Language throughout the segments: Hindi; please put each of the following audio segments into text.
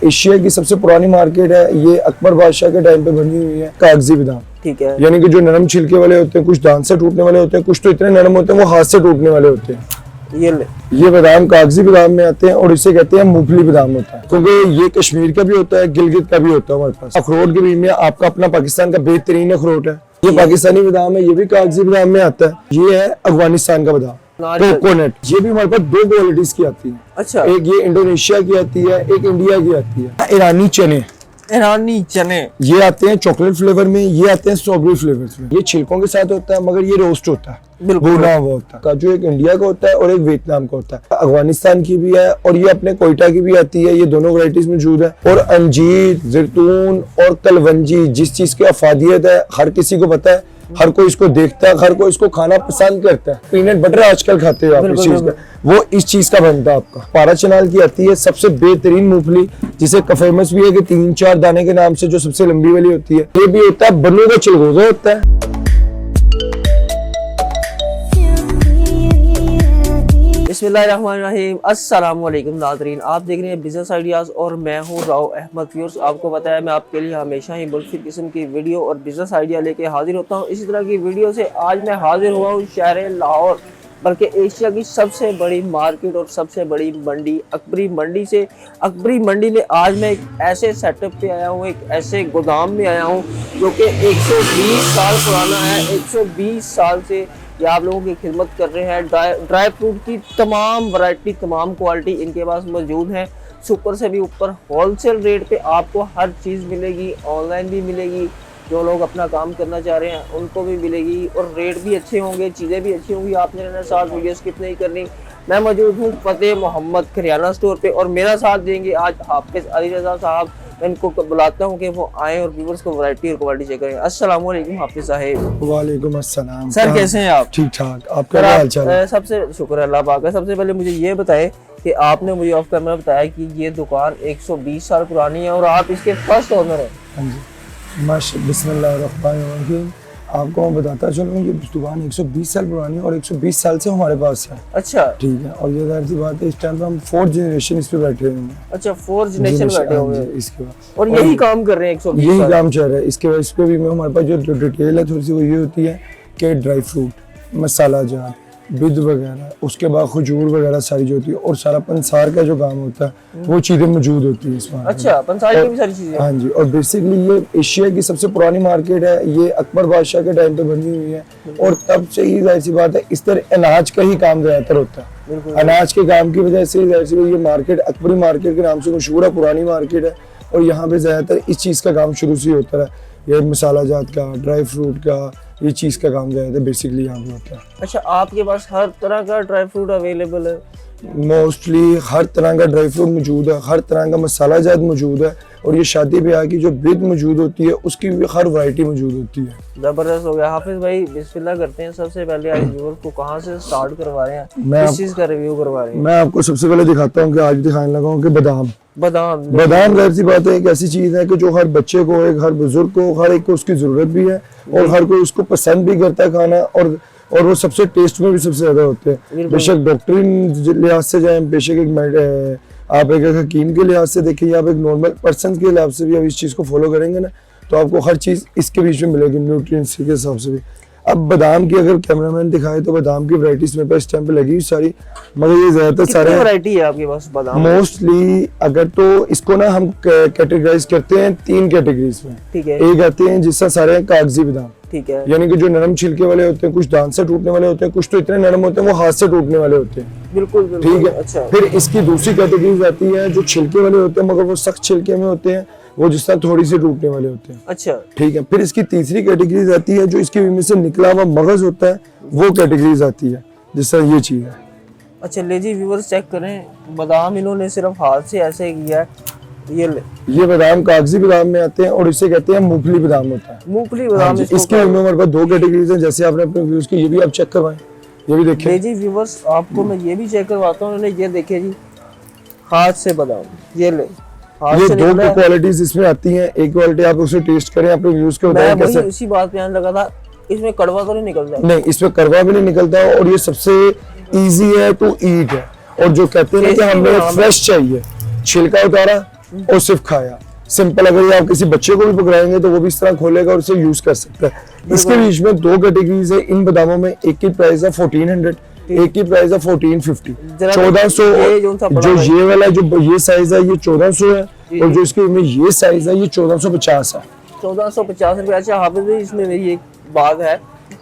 एशिया की सबसे पुरानी मार्केट है। ये अकबर बादशाह के टाइम पे बनी हुई है। कागजी बादाम, ठीक है, यानी कि जो नरम छिलके वाले होते हैं, कुछ दांत से टूटने वाले होते हैं, कुछ तो इतने नरम होते हैं वो हाथ से टूटने वाले होते हैं। ये बादाम कागजी बादाम में आते हैं और इसे कहते हैं मूंगफली बादाम होता है, क्योंकि ये कश्मीर का भी होता है, गिलगित का भी होता है हमारे पास। अखरोट के भी में आपका अपना पाकिस्तान का बेहतरीन अखरोट है, ये पाकिस्तानी बादाम है, ये भी कागजी बादाम में आता है। ये है अफगानिस्तान का बादाम कोकोनट। ये भी हमारे पास दो क्वालिटीज की आती है। अच्छा, एक ये इंडोनेशिया की आती है, एक इंडिया की आती है। ईरानी चने ये आते हैं चॉकलेट फ्लेवर में, ये आते हैं स्ट्रॉबेरी फ्लेवर में। ये छिलकों के साथ होता है मगर ये रोस्ट होता है, भुना हुआ होता है। काजू एक इंडिया का होता है और एक वियतनाम का होता है। अफगानिस्तान की भी है और ये अपने कोयटा की भी आती है। ये दोनों वैरायटीज मौजूद है। और अंजीर, जैतून और कलवंजी, जिस चीज की अफादियत है हर किसी को पता है, हर कोई इसको देखता है, हर कोई इसको खाना पसंद करता है। पीनट बटर आजकल खाते हो आप इस चीज का, वो इस चीज का बनता है आपका। पारा चनाल की आती है सबसे बेहतरीन मूंगफली, जिसे फेमस भी है कि 3-4 दाने के नाम से, जो सबसे लंबी वाली होती है। ये भी होता है बन्नू का चिलगोजा होता है। बिस्मिल्लाहिर्रहमानिर्रहीम, अस्सलामुअलैकुम नाज़रीन, आप देख रहे हैं बिजनेस आइडियाज़ और मैं हूं राव अहमद। व्यूअर्स, आपको पता है मैं आपके लिए हमेशा ही मुख्तलिफ किस्म की वीडियो और बिजनेस आइडिया लेके हाजिर होता हूं। इसी तरह की वीडियो से आज मैं हाजिर हुआ हूं शहर लाहौर, बल्कि एशिया की सबसे बड़ी मार्केट और सबसे बड़ी मंडी अकबरी मंडी से। अकबरी मंडी में आज मैं एक ऐसे सेटअप पे आया हूँ, एक ऐसे गोदाम में आया हूँ जो कि 120 साल पुराना है। 120 साल से ये आप लोगों की खिदमत कर रहे हैं। ड्राई फ्रूट की तमाम वैरायटी, तमाम क्वालिटी इनके पास मौजूद है। सुपर से भी ऊपर होलसेल रेट पे आपको हर चीज़ मिलेगी, ऑनलाइन भी मिलेगी। जो लोग अपना काम करना चाह रहे हैं उनको भी मिलेगी और रेट भी अच्छे होंगे, चीज़ें भी अच्छी होंगी। आपने रहना साथ वीडियो स्किप नहीं करनी। मैं मौजूद हूँ फतेह मोहम्मद करियाना स्टोर पे और मेरा साथ देंगे आज हाफिज अली रजा साहब। मैं इनको बुलाता हूँ कि वो आए और व्यूअर्स को वैरायटी और क्वालिटी चेक करें। अस्सलाम वालेकुम हाफिज साहब। वालेकुम अस्सलाम सर, कैसे हैं आप? ठीक ठाक, आपका क्या हाल चाल है? सबसे शुक्र है अल्लाह पाक का। सबसे पहले मुझे ये बताएं कि आपने मुझे ऑफ कैमरा बताया कि ये दुकान 120 साल पुरानी है और आप इसके फर्स्ट ओनर हैं। हाँ जी, बिस्मिल्लाहिर्रहमानिर्रहीम। आपको मैं बताता चलूँ, ये दुकान 120 साल पुरानी है और 120 साल से हमारे पास है। अच्छा, ठीक है। और ये जाहिर सी बात है, इस टाइम पे हम 4th जनरेशन इस पे बैठे हुए हैं। अच्छा, 4th जनरेशन बैठे हुए हैं इसके बाद, और यही काम कर रहे हैं 120 यही काम चल रहा है। इसके बाद इस पे भी हमारे पास जो डिटेल है थोड़ी सी, वो ये होती है कि ड्राई फ्रूट, मसाला जात, दूध वगैरह, उसके बाद खजूर वगैरह सारी जो होती है, और सारा पंसार का जो काम होता है वो चीजें मौजूद होती है इसमें। अच्छा, पंसार की भी सारी चीजें। हाँ जी। और बेसिकली ये एशिया की सबसे पुरानी मार्केट है। ये अकबर बादशाह के टाइम पे बनी हुई है और तब से ही जाहिर सी बात है इस तरह अनाज का ही काम ज्यादातर होता है। अनाज के काम की वजह से जाहिर सी ये मार्केट अकबरी मार्केट के नाम से मशहूर है, पुरानी मार्केट है। और यहाँ पे ज्यादातर इस चीज का काम शुरू से होता है, ये मसाला जात का, ड्राई फ्रूट का, ये चीज़ का काम ज़्यादा बेसिकली यहाँ पे होता है। अच्छा, आपके पास हर तरह का ड्राई फ्रूट अवेलेबल है? मोस्टली हर तरह का ड्राई फ्रूट मौजूद है, हर तरह का मसाला जात मौजूद है। और ये शादी ब्याह की जो ब्रिद मौजूद होती है उसकी भी हर वैरायटी मौजूद होती है। जबरदस्त हो गया। हाफिज भाई, बिस्मिल्लाह करते हैं। सबसे पहले आज व्यूअर को कहाँ से स्टार्ट करवा रहे हैं, किस चीज़ का रिव्यू करवा रहे हैं? मैं आपको सबसे पहले दिखाता हूँ कि आज दिखाने लगा हूँ कि बादाम जाहिर सी बात है एक ऐसी चीज है कि जो हर बच्चे को, एक हर बुजुर्ग को, हर एक को उसकी जरूरत भी है और हर कोई उसको पसंद भी करता है खाना। और वो सबसे टेस्ट में भी सबसे ज्यादा होते हैं। बेशक डॉक्टरी लिहाज से जाए, बेशक एक आप एक हकीम के लिहाज से देखें या आप एक नॉर्मल पर्सन के लिहाज से भी आप इस चीज को फॉलो करेंगे ना, तो आपको हर चीज इसके बीच में मिलेगी, न्यूट्रिएंट्स के हिसाब से भी। अब बादाम की अगर कैमरामैन दिखाए तो बादाम की वैरायटीज मेरे पास इस टाइम पे लगी हुई सारी, मगर ये ज्यादातर सारे वैरायटी है आपके पास बादाम? मोस्टली अगर तो इसको ना हम कैटेगराइज करते हैं 3 कैटेगरीज में। ठीक है। एक आते हैं जिससे सारे हैं कागजी बादाम, ठीक है, यानी कि जो नरम छिलके वाले होते हैं, कुछ दांत से टूटने वाले होते हैं, कुछ तो इतने नरम होते हैं वो हाथ से टूटने वाले होते हैं। बिल्कुल, ठीक है। अच्छा, फिर इसकी दूसरी कैटेगरी आती है जो छिलके वाले होते हैं मगर वो सख्त छिलके में होते हैं, वो जिस तरह थोड़ी सी टूटने वाले होते हैं। अच्छा, ठीक है। फिर इसकी तीसरी कैटेगरी आती है जो इसके में से निकला हुआ मगज होता है, वो कैटेगरीज आती है, जिस तरह ये चीज है। अच्छा, ले जी व्यूअर्स चेक करें, बादाम इन्होंने सिर्फ हाथ से ऐसे किया है। ये बादाम कागजी बादाम में आते हैं और इसे कहते हैं मूंगफली बादाम होता है। मूंगफली बादाम। इसके हमारे पास 2 कैटेगरीज हैं, जैसे आपने अपने व्यूज की, ये भी आप चेक करवाएं, ये भी देखिए। जी व्यूअर्स, आपको मैं ये भी चेक करवाता हूँ। ये देखिए जी, हाथ से बादाम, ये 2 क्वालिटीज इसमें आती हैं। एक क्वालिटी आप उसे टेस्ट करें, अपने व्यूज के बताएं कैसे। मैं इसी बात पे आने लगा था, इसमें कड़वा तो नहीं निकलता? नहीं, इसमें कड़वा भी नहीं निकलता और ये सबसे इजी है टू ईट है। और जो कहते हैं कि हमें फ्रेश चाहिए, छिलका उतारा, और सिर्फ खाया। सिंपल, अगर ये आप किसी बच्चे को भी पकड़ाएंगे तो वो भी इस तरह खोलेगा और इसे यूज कर सकता है। इसके बीच में दो कैटेगरीज है इन बादामों में, एक की प्राइस है 1400, एक की प्राइस है 1450। 1400 जो ये वाला जो ये साइज है ये 1400 है, और जो इसके में ये साइज है ये 1450 है। 1450 रुपए। अच्छा हाफिज भाई, इसमें मेरी एक बात है,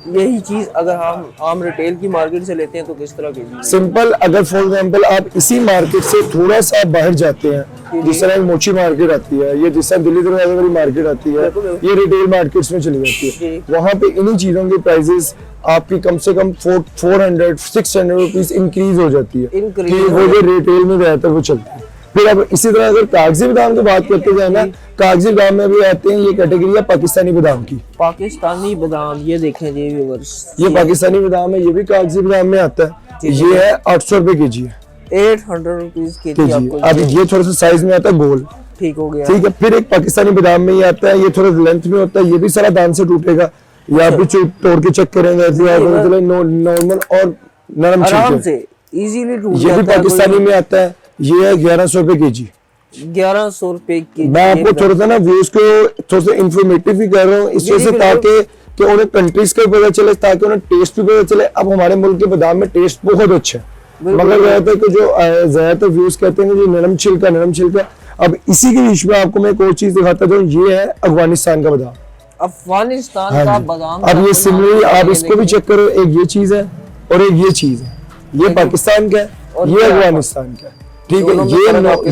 यही चीज अगर हम आम रिटेल की मार्केट से लेते हैं तो किस तरह की? सिंपल, अगर फॉर एग्जांपल आप इसी मार्केट से थोड़ा सा बाहर जाते हैं, जिस तरह एक मोची मार्केट आती है, ये जिस तरह दिल्ली दरवाजा वाली मार्केट आती है, ये रिटेल मार्केट्स में चली जाती है, वहाँ पे इन्हीं चीजों की प्राइसेस आपकी कम से कम 400-600 रुपीज इंक्रीज हो जाती है, कि वो जो रिटेल में रहता है वो चलता है। फिर अब इसी तरह अगर कागजी बादाम की बात करते जाए ना, कागजी बादाम में भी आते हैं, ये कैटेगरी है पाकिस्तानी बादाम की। पाकिस्तानी बादाम, ये देखें जी व्यूअर्स, ये पाकिस्तानी बादाम है, ये भी कागजी बादाम में आता है। ये है 800 रुपए के जी है, 800 रुपीज के जी। अब ये थोड़ा सा साइज में आता है गोल, ठीक हो गया। ठीक है। फिर एक पाकिस्तानी बादाम में ये आता है, ये थोड़ा लेंथ में होता है, ये भी सारा दान से टूटेगा, या आप भी तोड़ के चेक करेंगे नॉर्मल और नरम आराम से इजीली टूट जाता है। ये भी पाकिस्तानी में आता है, ये है 1100 रुपए के जी। 1100 रुपए की। मैं आपको थोड़ा सा ना व्यूज को थोड़ा सा इंफॉर्मेटिव भी कर रहा हूँ इस वजह से, ताकि कि उन्हें कंट्रीज का पता चले, ताकि उन्हें टेस्ट भी पता चले। अब हमारे मुल्क के बादाम में टेस्ट बहुत अच्छा है, मगर ज्यादातर कि जो ज्यादातर व्यूज कहते हैं जो नरम छिलका। अब इसी के बीच में आपको मैं एक और चीज दिखाता हूँ, ये है अफगानिस्तान का बादाम। अफगानिस्तान का बादाम। अब ये सिमिलरली आप इसको भी चेक करो, एक ये चीज है और एक ये चीज है, ये पाकिस्तान का है और ये अफगानिस्तान का है, ठीक है।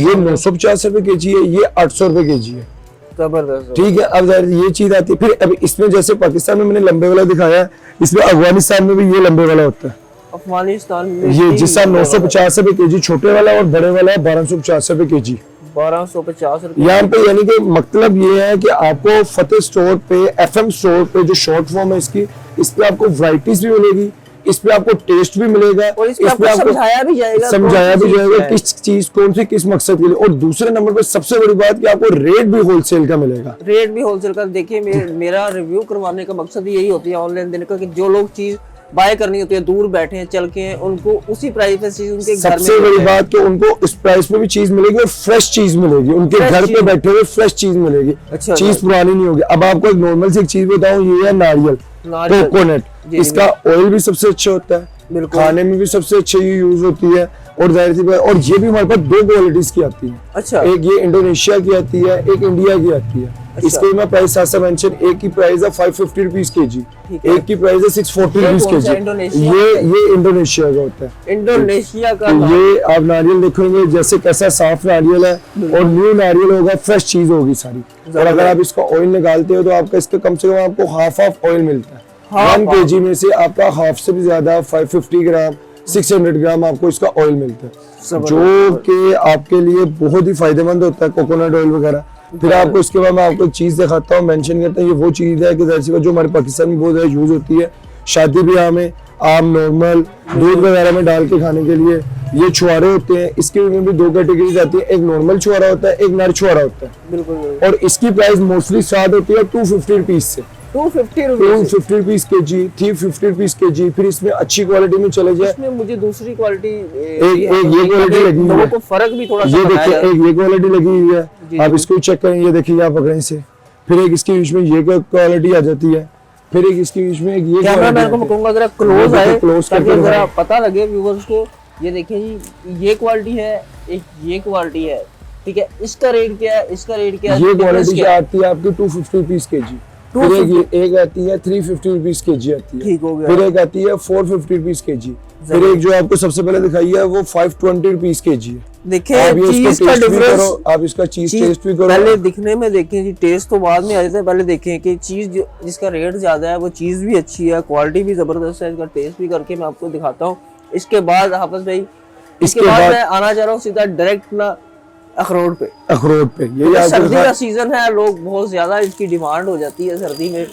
ये 950 रुपए के जी है, ये 800 रुपए के जी है, जबरदस्त, ठीक है। अब ये चीज आती है। फिर अब इसमें जैसे पाकिस्तान में मैंने लंबे वाला दिखाया, इसमें अफगानिस्तान में भी ये लंबे वाला होता है। अफगानिस्तान में ये जिसका 950 रुपए के जी छोटे वाला और बड़े वाला है 1250 रुपए के जी। 1250 रुपए यहाँ पे, यानी कि मतलब ये है कि आपको फतेह स्टोर पे, FM स्टोर पे जो शॉर्ट फॉर्म है इसकी, इस पे आपको वैरायटीज भी मिलेगी, इस पे आपको टेस्ट भी मिलेगा, और इस पे आपको समझाया भी जाएगा किस चीज कौन सी किस मकसद के लिए। और दूसरे नंबर पे सबसे बड़ी बात कि आपको रेट भी होलसेल का मिलेगा। रेट भी होलसेल का। देखिए मेरा रिव्यू करवाने का मकसद यही होती है ऑनलाइन देने का, कि जो लोग चीज बाय करनी होती है, दूर बैठे हैं चल के, उनको उसी प्राइस पे चीज उनके घर में, सबसे बड़ी बात कि उनको उस प्राइस पे भी चीज मिलेगी और फ्रेश चीज मिलेगी, उनके घर पे बैठे हुए फ्रेश चीज मिलेगी। अच्छा, चीज पुरानी नहीं होगी। अब आपको एक नॉर्मल सी चीज बताऊं, ये है नारियल कोकोनट। इसका ऑयल भी सबसे अच्छा होता है, खाने में भी सबसे अच्छे ये यूज होती है, और जाहिर सी बात, और ये भी हमारे पास दो क्वालिटीज की आती है। अच्छा, एक ये इंडोनेशिया की आती है, एक इंडिया की आती है। अच्छा। इसके मैं प्राइस ऐसा मेंशन, एक की प्राइस है 550 रुपीज के जी, एक की प्राइस है 640 रुपीज के जी। ये इंडोनेशिया का होता है। इंडोनेशिया का ये आप नारियल देखोगे जैसे कैसा साफ नारियल है, और न्यू नारियल होगा, फ्रेश चीज होगी सारी। और अगर आप इसका ऑयल निकालते हो तो आपका इसके कम से कम आपको हाफ ऑयल मिलता है। 1 kg में से आपका हाफ से भी ज्यादा 550 ग्राम 600 ग्राम आपको इसका ऑयल मिलता है, जो कि आपके लिए बहुत ही फायदेमंद होता है, कोकोनट ऑयल वगैरह। फिर आपको इसके बाद मैं आपको एक चीज दिखाता हूँ, मेंशन करता हूँ। ये वो चीज है कि जो हमारे पाकिस्तान में बहुत ज्यादा यूज होती है शादी ब्याह में, आम नॉर्मल दूध वगैरह में डाल के खाने के लिए। ये छुआरे होते हैं, इसके में भी दो कैटेगरीज आती है, एक नॉर्मल छुआरा होता है, एक नर छुआरा होता है। बिल्कुल। और इसकी प्राइस मोस्टली स्टार्ट होती है 250 रुपीज से, 250 रुपीज के जी, 350 रुपीज के जी। फिर इसमें अच्छी क्वालिटी में चले जाए, इसमें मुझे दूसरी क्वालिटी, एक ये क्वालिटी लगी हुई है, को फर्क भी थोड़ा ये देखिए, एक ये क्वालिटी लगी हुई है, आप इसको चेक करें, ये देखिए आप पकड़ें से। फिर एक इसके बीच में ये क्वालिटी आ जाती है, फिर एक इसके बीच में एक ये कैमरामैन को मैं कहूंगा जरा क्लोज आए ताकि जरा पता लगे व्यूअर्स को। ये देखिए जी, ये क्वालिटी है, एक ये क्वालिटी है, ठीक है। इसका रेट क्या है, इसका रेट क्या है? ये क्वालिटी आती है आपकी 250 रुपीज के जी, फिर एक आती है 350 रुपीज के जी आती है, ठीक हो गया। फिर एक आती है 450 रुपीज के जी, फिर एक जो आपको सबसे पहले दिखाई है वो 520 रुपीज के जी है। देखिए चीज का डिफरेंस, आप इसका चीज टेस्ट भी करो। पहले दिखने में देखें जी, टेस्ट तो बाद में आ जाता है, पहले देखें कि चीज जिसका रेट ज्यादा है वो चीज भी अच्छी है, क्वालिटी भी जबरदस्त है, इसका टेस्ट भी करके मैं आपको दिखाता हूँ। इसके बाद हाफिज भाई, इसके बाद मैं आना चाह रहा हूँ सीधा डायरेक्ट ना अखरोट पे। ये सर्दी का सीजन है, लोग बहुत ज्यादा इसकी डिमांड हो जाती है सर्दी में।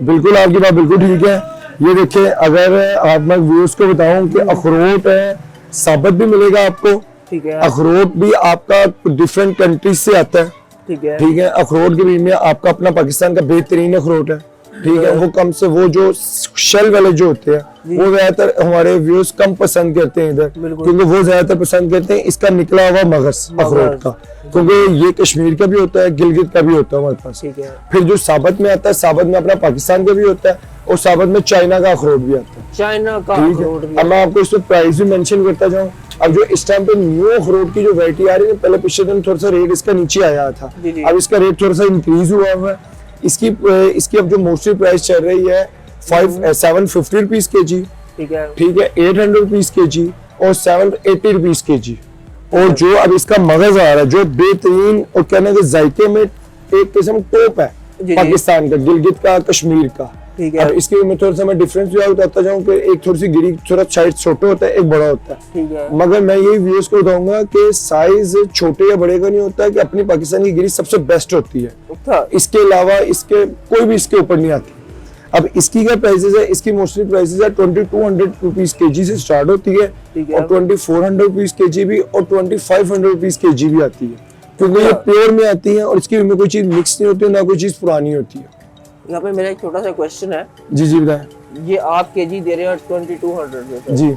बिल्कुल, आपकी बात बिल्कुल ठीक है। ये देखिए, अगर आप मैं व्यूअर्स को बताऊं कि अखरोट है, साबुत भी मिलेगा आपको, ठीक है। अखरोट भी आपका डिफरेंट कंट्रीज से आता है, ठीक है। अखरोट के बीच में आपका अपना पाकिस्तान का बेहतरीन अखरोट है, ठीक है, वो कम से वो जो शेल वाले जो होते हैं वो ज्यादातर हमारे व्यूअर्स कम पसंद करते हैं इधर, क्योंकि वो ज्यादातर पसंद करते हैं इसका निकला हुआ मगज अखरोट का, क्योंकि ये कश्मीर का भी होता है, गिलगित का भी होता है हमारे पास। फिर जो साबत में आता है, साबत में अपना पाकिस्तान का भी होता है, और साबत में चाइना का अखरोट भी आता है। चाइना का अखरोट भी। अब मैं आपको इसमें प्राइस भी मेंशन करता जाऊं। अब जो इस टाइम पे न्यू अखरोट की जो वैरायटी आ रही है, पहले पिछले दिन थोड़ा सा रेट इसका नीचे आया था, अब इसका रेट थोड़ा सा इंक्रीज हुआ है। इसकी अब जो मोस्टली प्राइस चल रही है 750 रुपीज के जी, ठीक है, 800 रुपीज के जी और 780 रुपीज के जी। और जो अब इसका मगज आ रहा है जो बेहतरीन और कहने के जायके में एक किस्म टॉप है पाकिस्तान का, गिलगित का, कश्मीर का, ठीक है। अब इसके में थोड़ा सा मैं डिफरेंस भी बताता जाऊं कि एक थोड़ी सी गिरी थोड़ा साइज छोटा होता है, एक बड़ा होता है, ठीक है। मगर मैं यही व्यूअर्स को बताऊंगा कि साइज छोटे या बड़े का नहीं होता है, कि अपनी पाकिस्तान की गिरी सबसे बेस्ट होती है, इसके अलावा इसके कोई भी इसके ऊपर नहीं आती। अब इसकी क्या प्राइसेस है, इसकी मोस्टली प्राइसेस है 2200 रुपीज के जी से स्टार्ट होती है, और 2400 रुपीज के जी भी, और 2500 रुपीज के जी भी आती है, क्योंकि ये प्योर में आती है और इसकी में कोई चीज मिक्स नहीं होती है, ना कोई चीज पुरानी होती है। यहाँ पे मेरा एक छोटा सा क्वेश्चन है। जी बताएं। ये आप केजी दे रहे हैं 2200 जी,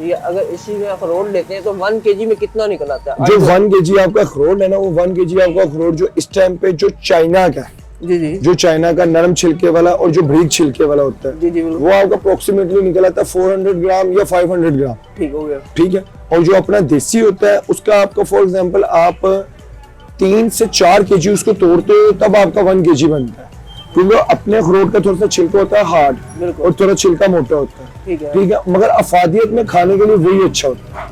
ये अगर इसी में अखरोट लेते हैं तो 1 केजी में कितना निकल आता है? जो 1 केजी आपका अखरोट है ना, वो 1 केजी आपका अखरोट जो इस टाइम पे जो चाइना का है, जी, जो चाइना का नरम छिलके वाला और जो बारीक छिलके वाला होता है, जी, वो आपका अप्रोक्सीमेटली निकल आता है 400 ग्राम या 500 ग्राम, ठीक हो गया, ठीक है। और जो अपना देसी होता है उसका आपका फॉर एग्जांपल आप 3 से 4 केजी उसको तोड़ते हो, तब आपका 1 केजी बनता है, क्योंकि अपने अखरोट का थोड़ा सा छिलका होता है हार्ड और थोड़ा छिलका मोटा होता है, ठीक है। मगर अफादियत में खाने के लिए वही अच्छा होता है।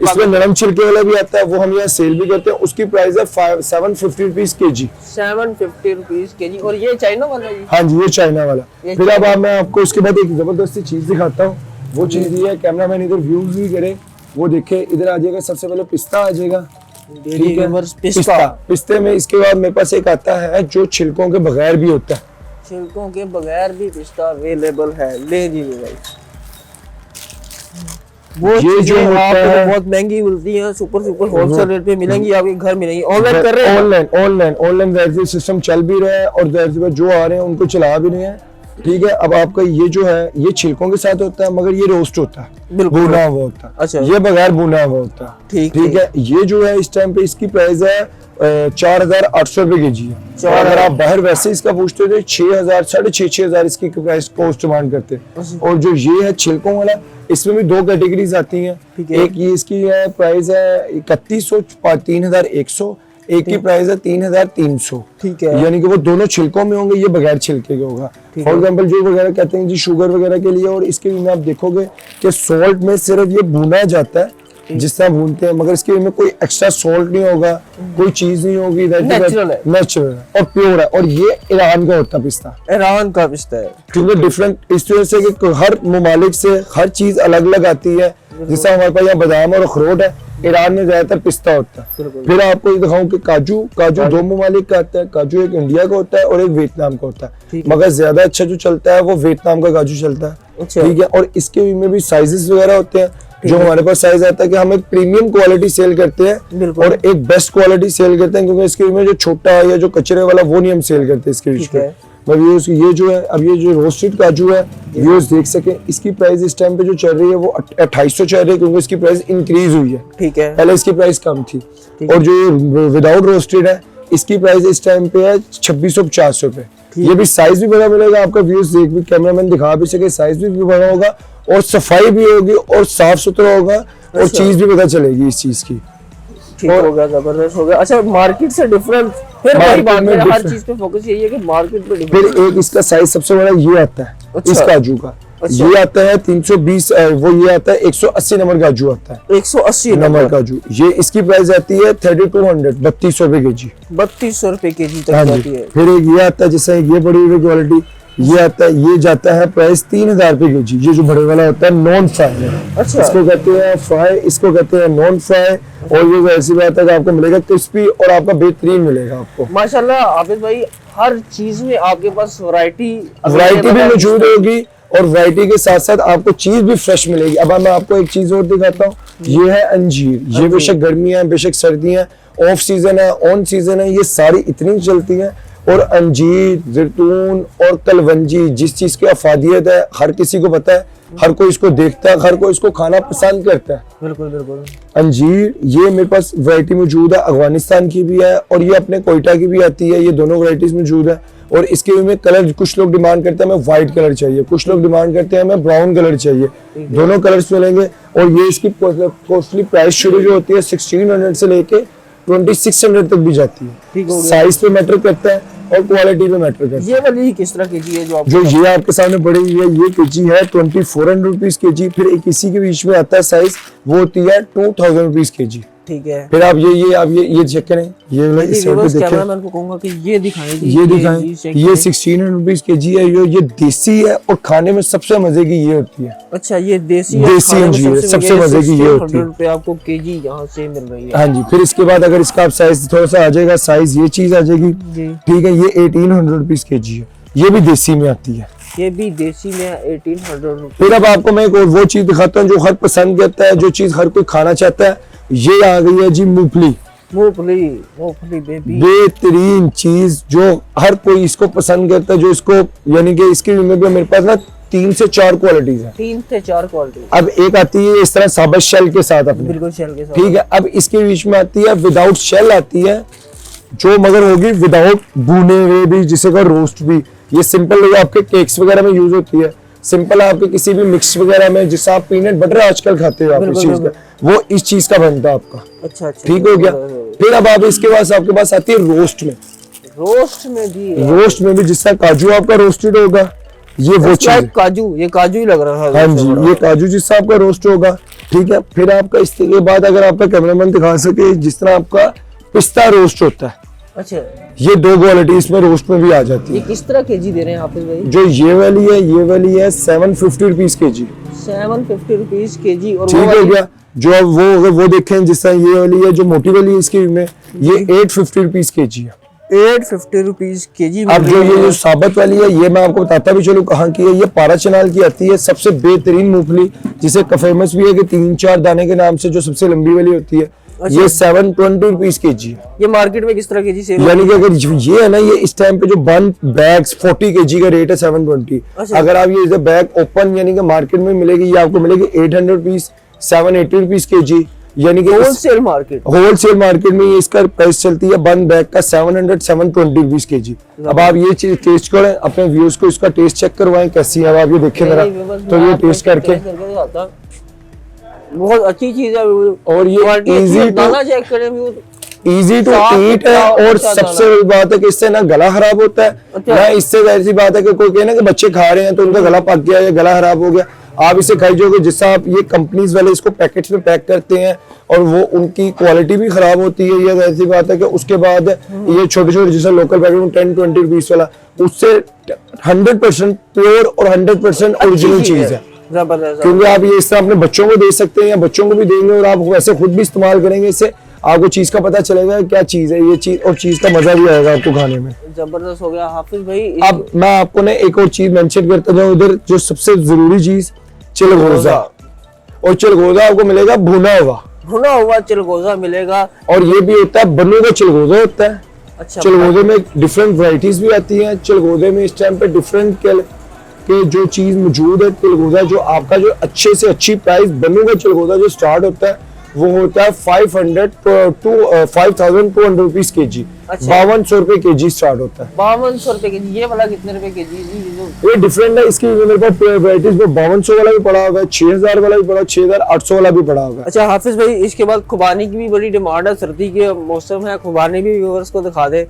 इसमें नरम छिलके वाला भी आता है, वो हम यहाँ सेल भी करते हैं, उसकी प्राइस है 750 रुपीज के जी, 750 रुपीज के जी। और ये चाइना वाला है? हाँ जी, ये चाइना वाला। फिर अब मैं आपको इसके बाद एक जबरदस्ती चीज दिखाता हूँ, वो चीज ये है, कैमरामैन इधर व्यूज भी करे, वो देखे, इधर आ जाएगा। सबसे पहले पिस्ता आ जाएगा, ठीक है, पिस्ते में। इसके बाद मेरे पास एक आता है जो छिलकों के बगैर भी होता है, छिलकों के बगैर भी पिस्ता अवेलेबल है, ले लीजिए भाई। वो ये जो आपको बहुत महंगी मिलती है, सुपर होलसेल रेट पे मिलेंगी, आपके घर मिलेंगी। ऑनलाइन कर रहे हैं? ऑनलाइन वैसे सिस्टम चल भी रहा है, और जो आ रहे हैं उनको चला भी रहे हैं, ठीक है। अब आपका ये जो है ये छिलकों के साथ होता है, मगर ये रोस्ट होता है, भुना हुआ होता है। अच्छा, ये बगैर भुना हुआ होता है, ठीक है। ये जो है इस टाइम पे इसकी प्राइस है 4800 रुपए के जी है। अगर आप बाहर वैसे इसका पूछते थे 6000 6500 इसकी प्राइस कॉस्ट डिमांड करते हैं। और जो ये है छिलकों वाला, इसमें भी 2 कैटेगरीज आती हैं, एक ये इसकी है प्राइस है 3100 3100, एक की प्राइस है 3300, ठीक है। यानी कि वो दोनों छिलकों में होंगे, ये बगैर छिलके के होगा। फॉर एग्जांपल जो वगैरह कहते हैं जी शुगर वगैरह के लिए, और इसके में आप देखोगे कि सॉल्ट में सिर्फ ये भुना जाता है जिस तरह भूनते हैं, मगर इसके में कोई एक्स्ट्रा सॉल्ट नहीं होगा, कोई चीज नहीं होगी, नेचुरल है और प्योर है। और ये ईरान का होता है पिस्ता, ईरान का पिस्ता है, क्योंकि डिफरेंट इस तरह से कि हर ममालिक से हर चीज अलग अलग आती है। जैसा हमारे पास यहाँ बादाम और अखरोट है, ईरान में ज्यादातर पिस्ता होता है। फिर आपको ये दिखाऊं कि काजू 2 ममालिक का आता है, काजू एक इंडिया का होता है और एक वियतनाम का होता है, मगर ज्यादा अच्छा जो चलता है वो वियतनाम का काजू चलता है, ठीक है। और इसके में भी साइजेस वगैरह होते हैं, जो हमारे पास साइज आता है कि हम एक प्रीमियम क्वालिटी सेल करते हैं और एक बेस्ट क्वालिटी सेल करते हैं, क्योंकि इसके में जो छोटा या जो कचरे वाला वो नहीं हम सेल करते इसके बीच में। व्यूअर्स ये जो है, अब ये जो रोस्टेड काजू है, व्यूअर्स देख सके, इसकी प्राइस इस टाइम पे जो चल रही है वो 2800 चल रही है, क्योंकि इसकी प्राइस इंक्रीज हुई है, ठीक है। पहले इसकी प्राइस कम थी। और जो विदाउट रोस्टेड है, इसकी प्राइस इस टाइम पे है 2650 रुपए। ये भी साइज भी बड़ा मिलेगा आपका, व्यूअर्स देख भी, कैमरामैन दिखा भी सके, साइज भी बड़ा होगा और सफाई भी होगी और साफ सुथरा होगा, और चीज भी पता चलेगी इस चीज की। ठीक हो गया, जबरदस्त हो गया। अच्छा, मार्केट से डिफरेंस, फिर वही बात है, हर चीज पे फोकस यही है कि मार्केट पे डिफरेंस। फिर एक इसका साइज सबसे बड़ा ये आता है, इस काजू का, ये आता है 320, वो ये आता है 180 नंबर काजू आता है, 180 नंबर काजू। ये इसकी प्राइस आती है 3200 3200 रुपए के जी, 3200 रुपए के जी तक जाती है। फिर एक ये आता है, जैसे ये बड़ी हुई क्वालिटी, ये आता है, ये जाता है प्राइस 3000 रुपए के जी। ये जो बड़े वाला होता है नॉन फ्राई, अच्छा, इसको कहते हैं फ्राई, इसको कहते हैं नॉन फ्राई। और ये ऐसी बात है कि आपको मिलेगा क्रिस्पी और आपका बेहतरीन मिलेगा आपको। माशाल्लाह हाफिज भाई, हर चीज में आपके पास वैरायटी भी मौजूद होगी, और वैरायटी के साथ साथ आपको चीज भी फ्रेश मिलेगी। अब मैं आपको एक चीज और दिखाता हूँ, ये है अंजीर। ये बेशक गर्मियां, बेशक सर्दियां, ऑफ सीजन है, ऑन सीजन है, ये सारी इतनी चलती है। और अंजीर, जैतून और कलवंजी, जिस चीज की अफादियत है हर किसी को पता है, हर कोई इसको देखता है, हर कोई इसको खाना पसंद करता है। बिल्कुल बिल्कुल। अंजीर ये मेरे पास वैरायटी मौजूद है, अफगानिस्तान की भी है और ये अपने कोयटा की भी आती है, ये दोनों वैरायटीज मौजूद है। और इसके में कलर कुछ लोग डिमांड करते हैं हमें व्हाइट कलर चाहिए, कुछ लोग डिमांड करते हैं हमें ब्राउन कलर चाहिए, दोनों कलर्स मिलेंगे। और ये इसकी कॉस्टली प्राइस शुरू जो होती है 1600 से लेके 2600 तक भी जाती है। साइज पे मैटर करता है और क्वालिटी पे मैटर करता है। ये वाली किस तरह केजी है जो ये आपके सामने पड़ी हुई है, ये केजी है 2400 रुपीज केजी। फिर एक इसी के बीच में आता है साइज, वो होती है 2000 रुपीज केजी। ठीक है। फिर आप ये चेक करें, ये इस साइड पे देखें, कैमरामैन को कहूंगा कि ये दिखाएं, ये 1600 रुपीज केजी है। ये देसी है और खाने में सबसे मजे की ये होती है। अच्छा, ये देसी अंजीर सबसे मजे की ये होती है। ₹100 आपको केजी यहाँ से मिल रही है। हाँ जी। फिर इसके बाद अगर इसका आप साइज थोड़ा सा आ जाएगा, साइज ये चीज आ जाएगी, ठीक है। ये 1800 रुपीज केजी है, ये भी देसी में आती है। ये भी देसी में 1800 रुपीज। फिर अब आपको मैं एक और वो चीज दिखाता हूँ जो हर पसंद करता है, जो चीज हर कोई खाना चाहता है। ये आ गई है जी मूंगफली। मूंगफली बेबी, बेहतरीन चीज जो हर कोई इसको पसंद करता है, जो इसको यानी कि इसके में भी मेरे पास ना 3 से 4 क्वालिटीज है। 3 से 4 क्वालिटी। अब एक आती है इस तरह साबुत शेल के साथ अपने, बिल्कुल शेल के साथ, ठीक है। अब इसके बीच में आती है विदाउट शेल आती है, जो मगर होगी विदाउट भुने हुए भी, जिसे का रोस्ट भी। ये सिंपल आपके केक्स वगैरह में यूज होती है, सिंपल आपके किसी भी मिक्स वगैरह में, जिससे आप पीनट बटर आजकल खाते हो आप इस चीज का, वो इस चीज का बनता है आपका। अच्छा, ठीक हो गया। फिर अब आप इसके बाद आपके पास आती है रोस्ट में। रोस्ट में भी जिसका काजू आपका रोस्टेड होगा, ये वो चीज काजू, ये काजू ही लग रहा है। हाँ जी, ये काजू जिससे आपका रोस्ट होगा, ठीक है। फिर आपका इसके बाद अगर आपका कैमरामैन दिखा सके, जिस तरह आपका पिस्ता रोस्ट होता है। अच्छा, ये 2 क्वालिटी इसमें रोस्ट में भी आ जाती है। ये किस तरह केजी दे रहे हैं हाफिज भाई? जो ये वाली है 750 रुपीज केजी। 750 rupees KG. और ठीक हो गया। जो अब वो अगर वो देखें, जिस तरह ये वाली है जो मोटी वाली है, इसकी में ये 850 रुपीज केजी है। 850 रुपीज केजी। अब जो ये जो साबुत वाली है, ये मैं आपको बताता भी चलूं कहाँ की है। ये पारा चनाल की आती है, सबसे बेहतरीन मूंगफली, जिसे फेमस भी है कि 3-4 दाने के नाम से, जो सबसे लंबी वाली होती है। अच्छा। ये 720 रुपीज केजी है। ये मार्केट में किस तरह केजी सेल? यानी कि अगर ये है ना, ये इस टाइम पे जो 1 बैग्स 40 केजी का रेट है 720। अच्छा। अगर आप ये बैग ओपन यानी कि मार्केट में मिलेगी, ये आपको मिलेगी 800 रुपीज, 780 रुपीज केजी। यानी कि होलसेल मार्केट में इसका प्राइस चलती है 1 बैग का 720 रुपीज केजी। अब आप ये चीज टेस्ट करें, अपने व्यूअर्स को इसका टेस्ट चेक करवाएं कैसी है। अब आप ये देखें जरा, तो ये टेस्ट करके बहुत अच्छी चीज है। और ये इजी टू ईट है। और सबसे बड़ी बात है कि इससे ना गला खराब होता है, ना इससे ऐसी बात है कि कोई कहे ना कि बच्चे खा रहे हैं तो उनका गला पक गया या गला खराब हो गया। आप इसे खाइए, जिससे आप ये कंपनीज वाले इसको पैकेट्स में पैक करते हैं और वो उनकी क्वालिटी भी खराब होती है। ये ऐसी बात है कि उसके बाद ये छोटे जैसे लोकल पैकेट में 10-20 रुपीज वाला, उससे 100% प्योर और 100% ओरिजिनल चीज है। क्योंकि आप ये इस तरह अपने बच्चों को दे सकते हैं या बच्चों को भी देंगे और आप वैसे खुद भी इस्तेमाल करेंगे, इससे आपको चीज का पता चलेगा क्या चीज है ये चीज, और चीज का मजा भी आएगा आपको खाने में। जबरदस्त हो गया हाफिज भाई। अब मैं आपको ना एक और चीज मेंशन करता जाऊं, उधर जो सबसे जरूरी चीज चिलगोजा, और चिलगोजा आपको मिलेगा भुना हुआ चिलगोजा मिलेगा। और ये भी होता है बनु का चिलगोजा होता है। अच्छा, चिलगोजे में डिफरेंट वैरायटीज भी आती हैं। चिलगोजे में इस टाइम पे डिफरेंट के जो चीज मौजूद है। चिलगोजा जो आपका जो अच्छे से अच्छी प्राइस, बनु का चिलगोजा जो स्टार्ट होता है वो होता है 5200 रुपीज केजी। 5200 रुपए केजी स्टार्ट होता है। 5200 रुपए केजी। ये वाला कितने रुपए केजी? ये डिफरेंट है। इसकी मेरे पास वैरायटीज में 5200 वाला भी पड़ा होगा, 6000 वाला भी पड़ा, 6800 वाला भी पड़ा होगा। अच्छा हाफिज भाई, इसके बाद खुबानी की भी बड़ी डिमांड है, सर्दी के मौसम है, खुबानी भी व्यूअर्स को दिखा दे।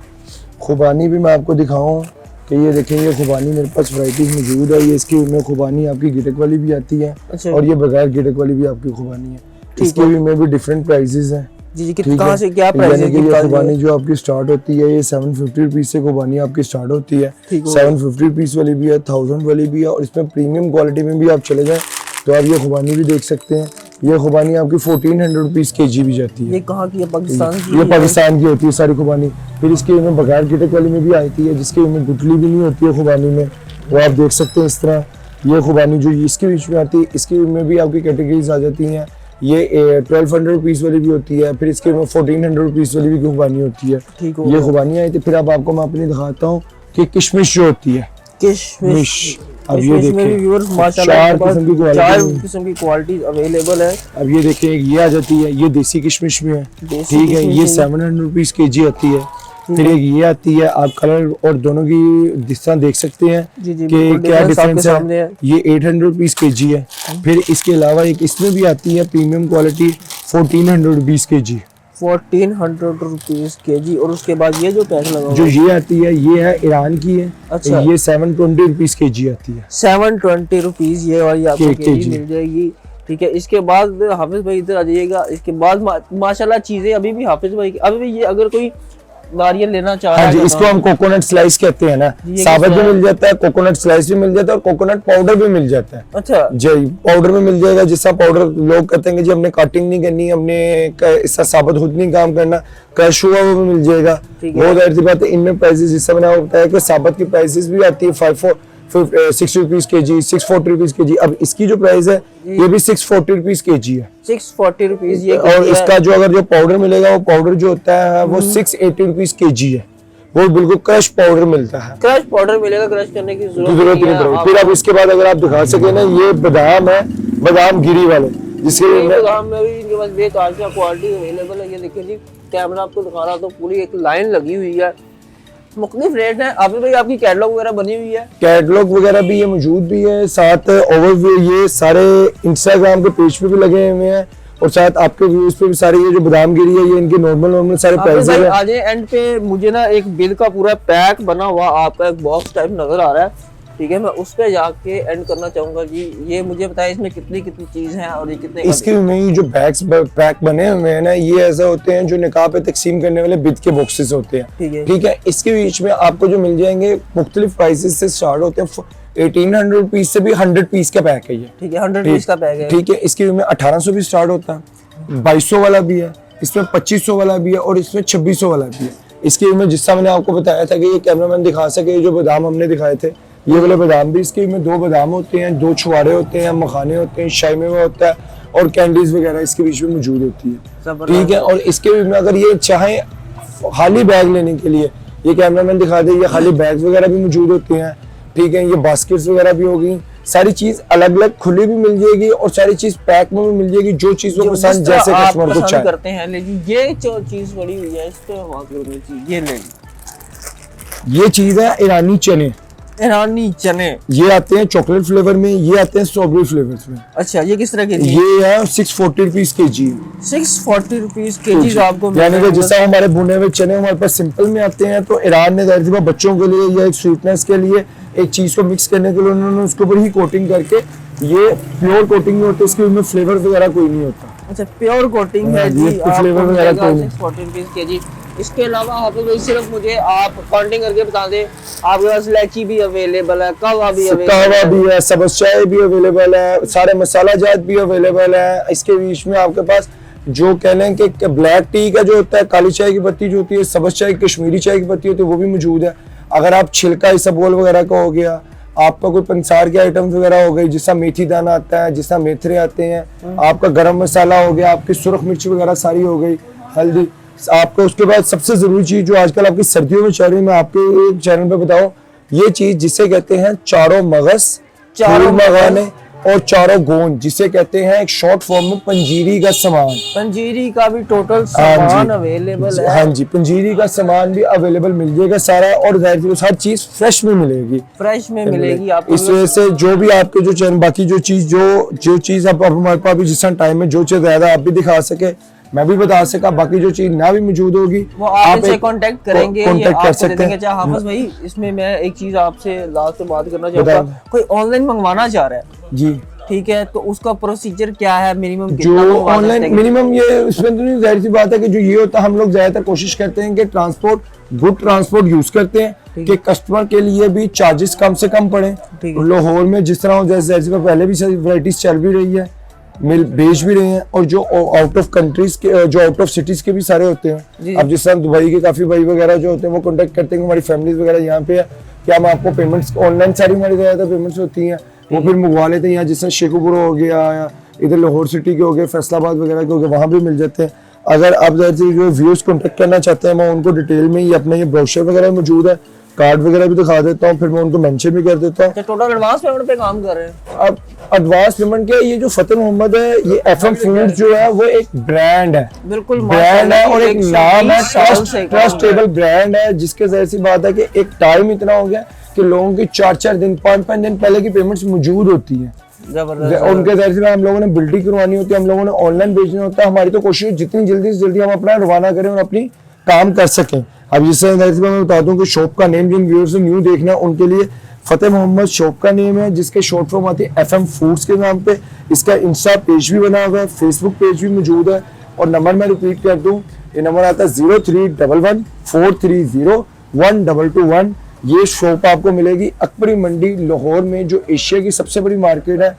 खुबानी भी मैं आपको दिखाऊं कि ये देखेंगे, खुबानी मेरे पास वैरायटीज मौजूद है। ये इसकी में खुबानी आपकी गिटक वाली भी आती है। अच्छा। और ये बगैर गिटक वाली भी आपकी खुबानी है। इसके भी में भी डिफरेंट प्राइसेस हैं। जी कहाँ से क्या प्राइस है? ये खुबानी जो आपकी स्टार्ट होती है, ये 750 रुपीज से खुबानी आपकी स्टार्ट होती है। 750 रुपीज वाली भी है, 1000 वाली भी है, और इसमें प्रीमियम क्वालिटी में भी आप चले जाएं तो आप ये खुबानी भी देख सकते हैं। ये खुबानी आपकी 1400 रुपीज केजी भी जाती है। ये कहाँ की है? पाकिस्तान की। ये पाकिस्तान की होती है सारी खुबानी। फिर इसके में बगैर गिटक वाली में भी आती है, जिसके में गुठली भी नहीं होती है खुबानी में, वो आप देख सकते हैं इस तरह। ये खुबानी जो इसके बीच में आती है, इसके में भी आपकी कैटेगरीज आ जाती हैं। ये 1200 रुपीज वाली भी होती है, फिर इसके 1400 रुपीज वाली भी खुबानी होती है। ठीक हो ये खुबानी आई थी। फिर अब आपको मैं अपनी दिखाता हूँ कि किशमिश जो होती है, किशमिश। अब ये देखिए चार किस्म की क्वालिटी अवेलेबल है। अब ये देखिए ये आ जाती है, ये देसी किशमिश में है, ठीक है, ये 700 रुपीज kg आती है। फिर एक ये आती है, आप कलर और दोनों की डिस्टेंस देख सकते हैं कि क्या डिफरेंस है। ये 800 रुपीज kg है। फिर इसके अलावा एक इसमें भी आती है premium quality 1400 rupees kg, 1400 rupees kg। और उसके बाद ये जो पैक लगा जो ये आती है ये है ईरान की है। अच्छा। ये 720 रुपीज kg आती है, 720 रुपीज ये वाली आपको kg मिल जाएगी। ठीक है, इसके बाद हाफिज भाई इधर आ जाइएगा। इसके बाद माशाल्लाह चीजें अभी भी हाफिज भाई अभी भी ये अगर कोई नारियल लेना चाह रहा है, इसको हम कोकोनट स्लाइस कहते हैं ना, साबुत भी मिल जाता है, कोकोनट स्लाइस भी मिल जाता है और कोकोनट पाउडर भी मिल जाता है। अच्छा जी, पाउडर में मिल जाएगा। जिसका पाउडर लोग कहते हैं कि जी हमने कटिंग नहीं करनी, हमने इसका साबुत खुद नहीं काम करना, क्रश हुआ वो भी मिल जाएगा। बहुत ऐसी बात है। इनमें प्राइसेस जिससे मैंने होता है कि साबुत की प्राइसेस भी आती है 6 रुपीज kg, 640 रुपीज kg। अब इसकी जो प्राइस है ये भी 640 रुपीज kg है, 640 रुपीज ये। और इसका जो अगर जो पाउडर मिलेगा वो पाउडर जो होता है वो 680 रुपीज kg है। वो बिल्कुल क्रश पाउडर मिलता है, क्रश पाउडर मिलेगा, क्रश करने की जरूरत नहीं पड़ेगी। फिर अब इसके बाद अगर आप दिखा सके ना, ये बादाम है, बादाम गिरी वाले, जिसके बादाम में भी इनके पास बेताजा क्वालिटी अवेलेबल है। ये देखिए जी, कैमरा आपको दिखा रहा तो पूरी एक लाइन लगी हुई है, मुख्तलिफ रेट है। अभी भाई आपकी कैटलॉग वगैरह बनी हुई है, कैटलॉग वगैरह भी ये मौजूद भी है, साथ ओवरव्यू ये सारे इंस्टाग्राम के पेज पे भी लगे हुए हैं, और साथ आपके व्यूज पे भी सारे ये जो बादाम गिरी है ये इनके नॉर्मल सारे प्राइस है। आज एंड पे मुझे ना एक बिल का पूरा पैक बना हुआ आपका एक बॉक्स टाइप नजर आ रहा है, ठीक है, मैं उस पे जाके एंड करना चाहूंगा जी। ये मुझे बताइए इसमें कितनी कितनी चीज है और ये कितने इसके में जो बैग्स पैक बने हुए हैं ना, ये ऐसे होते हैं जो निकाह पे तकसीम करने वाले बिद के बॉक्सेस होते हैं, ठीक है। इसके बीच में आपको जो मिल जाएंगे मुख्तलिफ प्राइसेस से स्टार्ट होते हैं, 1800 रुपीज से भी 100 पीस का पैक है ये, ठीक है, 100 पीस का पैक है, ठीक है। इसके में 1800 भी स्टार्ट होता है, 2200 वाला भी है, इसमें 2500 वाला भी है और इसमें 2600 वाला भी है। इसके में जिसका मैंने आपको बताया था कि ये कैमरामैन दिखा सके, जो बादाम हमने दिखाए थे ये वाले बादाम भी, इसके में 2 बादाम होते हैं, 2 छुआरे होते हैं, मखाने होते हैं, शाही मेवा होता है और कैंडीज वगैरह इसके बीच में मौजूद होती है, ठीक है। और इसके बीच में अगर ये चाहे खाली बैग लेने के लिए, ये कैमरामैन दिखा दे, ये खाली बैग्स वगैरह भी मौजूद होते हैं, ठीक है। ये बास्केट्स वगैरह भी होगी, सारी चीज अलग अलग खुली भी मिल जाएगी और सारी चीज पैक में भी मिल जाएगी, जो चीज वो पसंद जैसे कस्टमर को चाहे करते हैं। लेकिन ये जो चीज बड़ी हुई है इस पे ये ले, ये चीज है ईरानी चने, ईरानी चने। ये आते हैं चॉकलेट फ्लेवर में, ये आते हैं स्ट्रॉबेरी फ्लेवर्स में। अच्छा, ये किस तरह के? ये है 640 रुपीज kg, 640 रुपीज kg आपको। यानी कि जैसा हमारे भुने हुए चने हमारे पास सिंपल में आते हैं, तो ईरान ने जाहिर सी बात बच्चों के लिए या एक स्वीटनेस के लिए एक चीज को मिक्स करने के लिए उन्होंने उसके ऊपर ही कोटिंग करके, ये प्योर कोटिंग नहीं होती, इसके उसमें फ्लेवर वगैरह कोई नहीं होता। अच्छा, प्योर कोटिंग है जी, फ्लेवर वगैरह कोई नहीं। 640 रुपीज kg। इसके अलावा हाफिज भाई सिर्फ मुझे आप काउंटिंग करके बता दें, आपके पास इलायची भी अवेलेबल है, कहवा भी है, सब्ज चाय भी अवेलेबल है, सारे मसाला जात भी अवेलेबल है। इसके बीच में आपके पास जो कह लें कि ब्लैक टी का जो होता है, काली चाय की पत्ती जो होती है, सब्ज चाय कश्मीरी चाय की पत्ती होती है, वो भी मौजूद है। अगर आप छिलका इसबगोल वगैरह का हो गया, आपका कोई पंसार के आइटम वगैरह हो गई, जिसका मेथी दाना आता है, जिसका मेथरे आते हैं, आपका गरम मसाला हो गया, आपकी सुरख मिर्च वगैरह सारी हो गई, हल्दी आपको। उसके बाद सबसे जरूरी चीज जो आजकल आपकी सर्दियों में चल रही है, मैं आपके एक चैनल पे बताऊं, ये चीज जिसे कहते हैं चारों मगज, चारों मगाने और चारों गोंद, जिसे कहते हैं एक शॉर्ट फॉर्म में पंजीरी का सामान। पंजीरी का भी टोटल सामान अवेलेबल है। हाँ जी, पंजीरी का सामान भी अवेलेबल मिल जाएगा सारा, और हर चीज फ्रेश में मिलेगी, फ्रेश में मिलेगी आपको। इस वजह से जो भी आपके जो चैनल बाकी जो चीज आप हमारे पास भी जिस टाइम में जो चीज ज्यादा आप भी दिखा सके, मैं भी बता सका, बाकी जो चीज ना भी मौजूद होगी वो आप इनसे कांटेक्ट करेंगे, कांटेक्ट कर सकते हैं। अच्छा हाफिज भाई, इसमें मैं एक चीज आपसे लास्ट में बात करना चाहूंगा, कोई ऑनलाइन मंगवाना चाह रहा है जी, ठीक है, तो उसका प्रोसीजर क्या है, मिनिमम जो ऑनलाइन मिनिमम ये उसमें तो जाहिर सी बात है कि जो ये होता है, हम लोग ज्यादातर कोशिश करते हैं कि गुड ट्रांसपोर्ट यूज करते हैं कि कस्टमर के लिए भी चार्जेस कम से कम पड़े। लाहौर में जिस तरह जैसे पहले भी वैरायटीज चल भी रही है, मिल बेच भी रहे हैं, और जो आउट ऑफ कंट्रीज के, जो आउट ऑफ सिटीज के भी सारे होते हैं। अब जिस तरह दुबई के काफी भाई वगैरह जो होते हैं वो कांटेक्ट करते हैं कि हमारी फैमिलीज वगैरह यहाँ पे है, क्या हम आपको पेमेंट्स ऑनलाइन सारी हमारी ज्यादा पेमेंट्स होती हैं, वो फिर मंगवा लेते हैं। यहाँ जिस तरह शेखुपुर हो गया इधर लाहौर सिटी के हो गए, फैसलाबाद वगैरह के हो गए, वहाँ भी मिल जाते हैं। अगर आप जो व्यूअर्स कॉन्टेक्ट करना चाहते हैं मैं उनको डिटेल में ही अपना ये ब्रोशर वगैरह मौजूद है, कार्ड वगैरह भी दिखा देता हूँ, फिर मैं उनको मेंशन भी कर देता हूँ। टोटल एडवांस पेमेंट पे काम कर रहे हैं अब एडवांस पेमेंट क्या है, ये जो फतेह मोहम्मद है ये FM फूड जो है वो एक ब्रांड है, बिल्कुल ब्रांड है और एक नाम है, 120 साल ट्रस्टेबल ब्रांड है, जिसके जाहिर सी बात है कि एक टाइम इतना हो गया कि लोगों की 4-4 दिन 5-5 दिन पहले की पेमेंट्स मौजूद होती है। उनके जाहिर सी बात हम लोगों ने बिल्डिंग करवानी होती है, हम लोगों ने ऑनलाइन भेजना होता है। हमारी तो कोशिश जितनी जल्दी से जल्दी हम अपना रवाना करें और अपनी काम कर सकें। अब जिससे जाहिर सी बात मैं बता दूं कि शॉप का नेम जिन व्यूअर्स ने न्यू देखना है उनके लिए फतेह मोहम्मद शॉप का नेम है, जिसके शॉर्ट फॉर्म आती है FM फूड्स के नाम पे। इसका इंस्टा पेज भी बना हुआ है, फेसबुक पेज भी मौजूद है। और नंबर मैं रिपीट कर दूं, ये नंबर आता है 031143012221। ये शॉप आपको मिलेगी अकबरी मंडी लाहौर में, जो एशिया की सबसे बड़ी मार्केट है।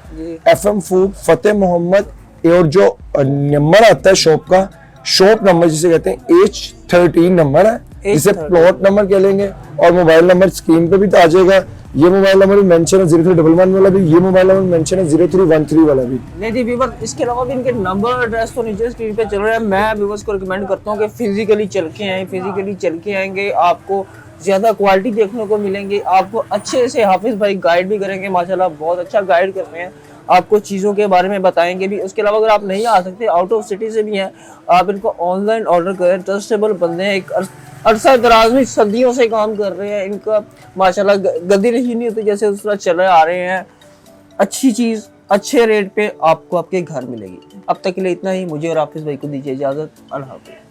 FM फूड फतेह मोहम्मद, और जो नंबर आता है शॉप का, शॉप नंबर जिसे कहते हैं H13 नंबर है, जिसे प्लॉट नंबर कह लेंगे। और मोबाइल नंबर स्क्रीन पे भी आ जाएगा, ये मोबाइल नंबर भी मेंशन है 0311 वाला भी, ये मोबाइल नंबर मेंशन है 0313 वाला भी। नहीं जी व्यूअर, इसके अलावा भी इनके नंबर एड्रेस तो नीचे स्क्रीन पे चल रहे हैं। मैं व्यूअर्स को रिकमेंड करता हूँ कि फिजिकली चल के आए, फिजिकली चल के आएंगे आपको ज्यादा क्वालिटी देखने को मिलेंगे। आपको अच्छे से हाफिज भाई गाइड भी करेंगे, माशाल्लाह बहुत अच्छा गाइड करते हैं, आपको चीज़ों के बारे में बताएंगे भी। उसके अलावा अगर आप नहीं आ सकते, आउट ऑफ सिटी से भी हैं, आप इनको ऑनलाइन ऑर्डर करें। ट्रस्टेबल बंदे हैं, एक अरसा दराज में सदियों से काम कर रहे हैं। इनका माशाल्लाह गद्दी नहीं होती, जैसे उस तरह चले आ रहे हैं। अच्छी चीज़ अच्छे रेट पे आपको आपके घर मिलेगी। अब तक के लिए इतना ही। मुझे और हाफिज भाई को दीजिए इजाज़त। अल्लाह हाफ़िज़।